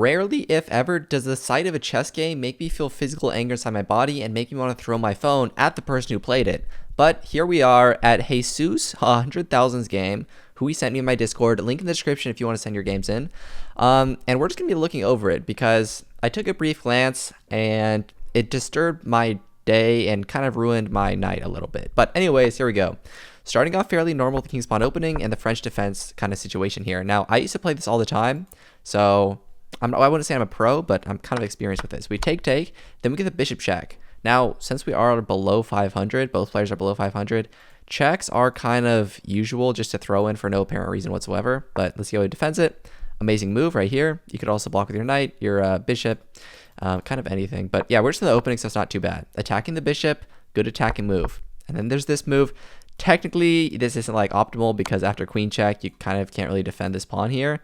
Rarely, if ever, does the sight of a chess game make me feel physical anger inside my body and make me want to throw my phone at the person who played it. But here we are at Jesus 100,000's game, who he sent me in my Discord. Link in the description if you want to send your games in. And we're just going to be looking over it because I took a brief glance and it disturbed my day and kind of ruined my night a little bit. But anyways, here we go. Starting off fairly normal with the King's Pawn opening and the French defense kind of situation here. Now, I used to play this all the time, so I wouldn't say I'm a pro, but I'm kind of experienced with this. We take, then we get the bishop check. Now, since we are below 500, both players are below 500, checks are kind of usual just to throw in for no apparent reason whatsoever. But let's see how he defends it. Amazing move right here. You could also block with your knight, your bishop, kind of anything. But yeah, we're just in the opening, so it's not too bad. Attacking the bishop, good attacking move. And then there's this move. Technically, this isn't like optimal because after queen check, you kind of can't really defend this pawn here.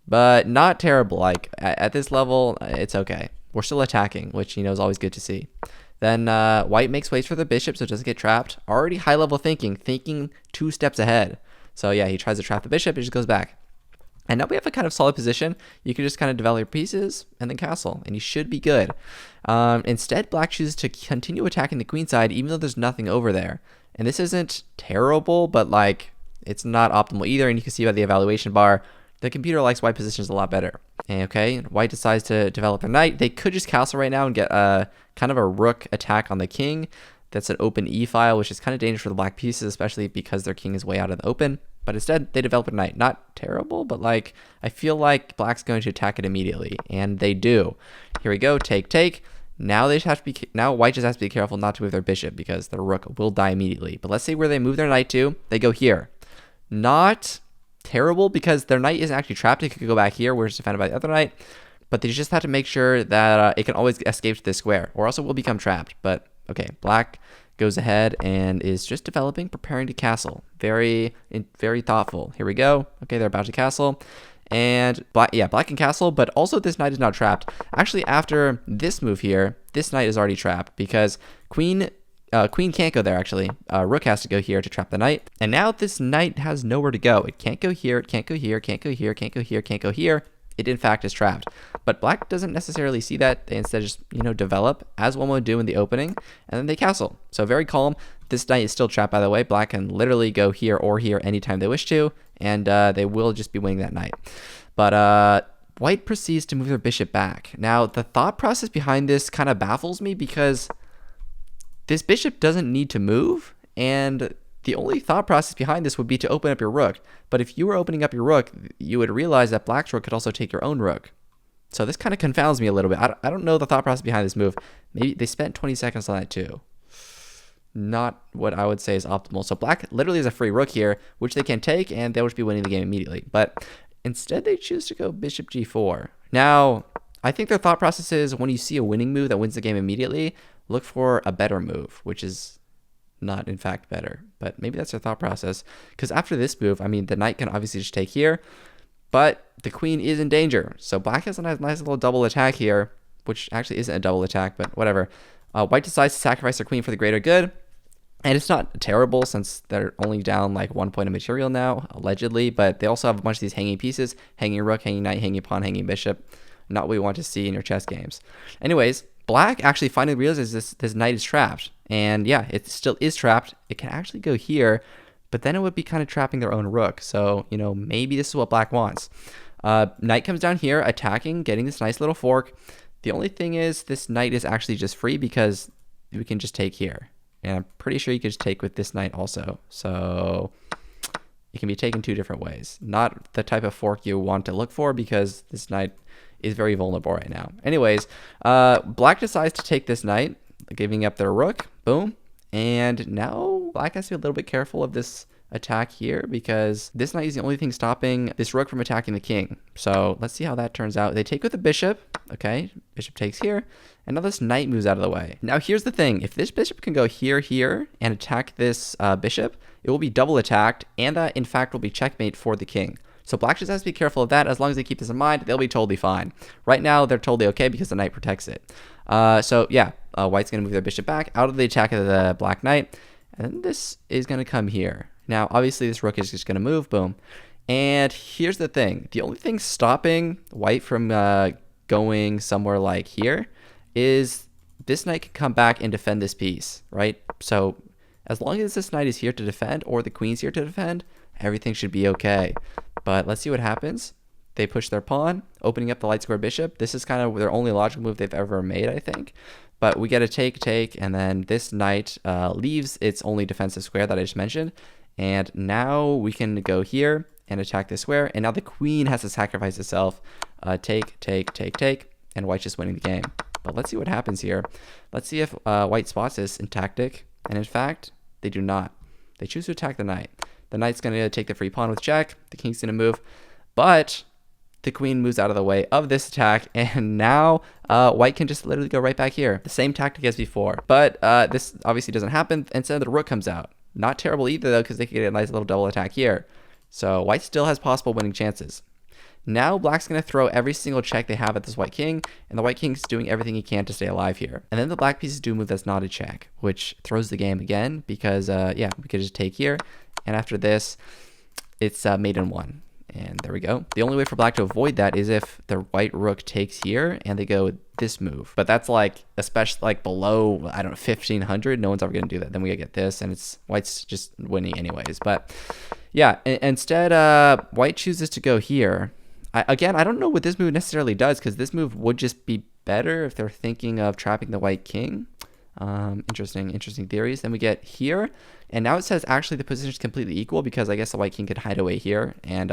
But not terrible. Like at this level, it's okay. We're still attacking, which, is always good to see. Then white makes ways for the bishop so it doesn't get trapped. Already high level thinking 2 steps ahead. So yeah, he tries to trap the bishop, it just goes back. And now we have a kind of solid position. You can just kind of develop your pieces and then castle, and you should be good. Instead, black chooses to continue attacking the queen side even though there's nothing over there. And this isn't terrible, but like it's not optimal either. And you can see by the evaluation bar, the computer likes white positions a lot better. Okay, white decides to develop a knight. They could just castle right now and get a kind of a rook attack on the king. That's an open e file, which is kind of dangerous for the black pieces, especially because their king is way out of the open. But instead, they develop a knight. Not terrible, but like I feel like black's going to attack it immediately, and they do. Here we go, take. Now white just has to be careful not to move their bishop because their rook will die immediately. But let's say where they move their knight to, they go here. Not terrible because their knight isn't actually trapped. It could go back here where it's defended by the other knight. But they just have to make sure that it can always escape to this square or else it will become trapped. But okay, black goes ahead and is just developing, preparing to castle. Very thoughtful. Here we go. Okay, they're about to castle. And black can castle, but also this knight is not trapped. Actually, after this move here, this knight is already trapped because queen can't go there, actually. Rook has to go here to trap the knight. And now this knight has nowhere to go. It can't go here, it can't go here, can't go here, can't go here, can't go here. It, in fact, is trapped. But black doesn't necessarily see that. They instead just, develop, as one would do in the opening, and then they castle. So very calm. This knight is still trapped, by the way. Black can literally go here or here anytime they wish to, and they will just be winning that knight. But white proceeds to move their bishop back. Now, the thought process behind this kind of baffles me because this bishop doesn't need to move, and the only thought process behind this would be to open up your rook. But if you were opening up your rook, you would realize that black's rook could also take your own rook. So this kind of confounds me a little bit. I don't know the thought process behind this move. Maybe they spent 20 seconds on that too. Not what I would say is optimal. So black literally has a free rook here, which they can take, and they'll just be winning the game immediately. But instead, they choose to go bishop g4. Now, I think their thought process is when you see a winning move that wins the game immediately, look for a better move, which is not in fact better, but maybe that's their thought process. Because after this move, the knight can obviously just take here, but the queen is in danger. So black has a nice little double attack here, which actually isn't a double attack, but whatever. White decides to sacrifice their queen for the greater good, and it's not terrible since they're only down like 1 point of material now, allegedly, but they also have a bunch of these hanging pieces, hanging rook, hanging knight, hanging pawn, hanging bishop. Not what we want to see in your chess games. Anyways, black actually finally realizes this knight is trapped. And yeah, it still is trapped. It can actually go here, but then it would be kind of trapping their own rook. So, maybe this is what black wants. Knight comes down here, attacking, getting this nice little fork. The only thing is this knight is actually just free because we can just take here. And I'm pretty sure you could just take with this knight also. So it can be taken 2 different ways. Not the type of fork you want to look for because this knight is very vulnerable right now. Anyways, black decides to take this knight, giving up their rook. Boom. And now black has to be a little bit careful of this attack here because this knight is the only thing stopping this rook from attacking the king. So let's see how that turns out. They take with the bishop. Okay, bishop takes here. And now this knight moves out of the way. Now here's the thing. If this bishop can go here, and attack this bishop, it will be double attacked, and that in fact will be checkmate for the king. So black just has to be careful of that. As long as they keep this in mind, they'll be totally fine. Right now, they're totally okay because the knight protects it. So yeah, white's going to move their bishop back out of the attack of the black knight. And then this is going to come here. Now, obviously, this rook is just going to move. Boom. And here's the thing. The only thing stopping white from going somewhere like here is this knight can come back and defend this piece, right? So as long as this knight is here to defend or the queen's here to defend, everything should be okay. But let's see what happens. They push their pawn, opening up the light square bishop. This is kind of their only logical move they've ever made, I think. But we get a take, and then this knight leaves its only defensive square that I just mentioned. And now we can go here and attack this square. And now the queen has to sacrifice itself. Take, and white's just winning the game. But let's see what happens here. Let's see if white spots this in tactic. And in fact, they do not. They choose to attack the knight. The knight's going to take the free pawn with check. The king's going to move. But the queen moves out of the way of this attack, and now white can just literally go right back here. The same tactic as before, but this obviously doesn't happen. Instead, the rook comes out. Not terrible either, though, because they can get a nice little double attack here. So white still has possible winning chances. Now black's going to throw every single check they have at this white king, and the white king's doing everything he can to stay alive here. And then the black pieces do a move that's not a check, which throws the game again, because, yeah, we could just take here, and after this, it's mate in one. And there we go. The only way for black to avoid that is if the white rook takes here and they go this move. But that's like, especially like below, I don't know, 1500. No one's ever going to do that. Then we get this, and it's white's just winning anyways. But yeah, instead, white chooses to go here. Again, I don't know what this move necessarily does, because this move would just be better if they're thinking of trapping the white king. Interesting theories. Then we get here, and now it says actually the position is completely equal, because I guess the white king could hide away here, and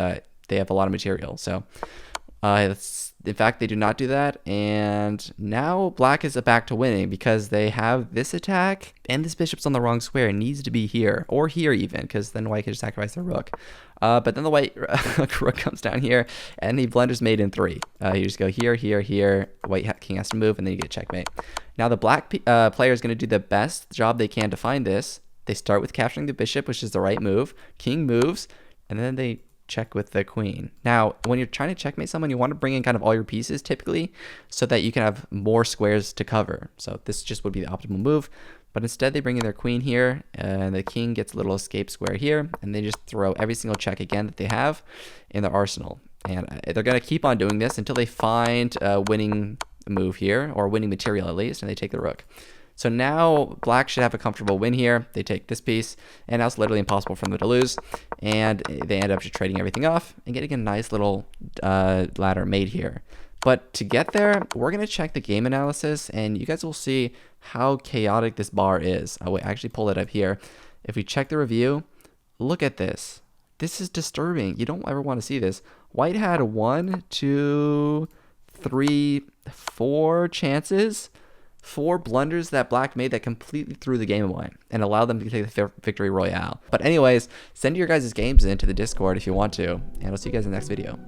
they have a lot of material. So in fact, they do not do that, and now black is back to winning because they have this attack, and this bishop's on the wrong square. It needs to be here, or here even, because then white can just sacrifice their rook. But then the white rook comes down here, and he blunders mate in 3. You just go here. White king has to move, and then you get checkmate. Now the black player is going to do the best job they can to find this. They start with capturing the bishop, which is the right move. King moves, and then they check with the queen. Now, when you're trying to checkmate someone, you want to bring in kind of all your pieces typically, so that you can have more squares to cover. So this just would be the optimal move. But instead, they bring in their queen here, and the king gets a little escape square here, and they just throw every single check again that they have in their arsenal. And they're going to keep on doing this until they find a winning move here, or winning material at least, and they take the rook. So now black should have a comfortable win here. They take this piece, and now it's literally impossible for them to lose. And they end up just trading everything off and getting a nice little ladder made here. But to get there, we're going to check the game analysis, and you guys will see how chaotic this bar is. I will actually pull it up here. If we check the review, look at this. This is disturbing. You don't ever want to see this. White had 1, 2, 3, 4 chances. 4 blunders that black made that completely threw the game away and allowed them to take the victory royale. But anyways, send your guys' games into the Discord if you want to, and I'll see you guys in the next video.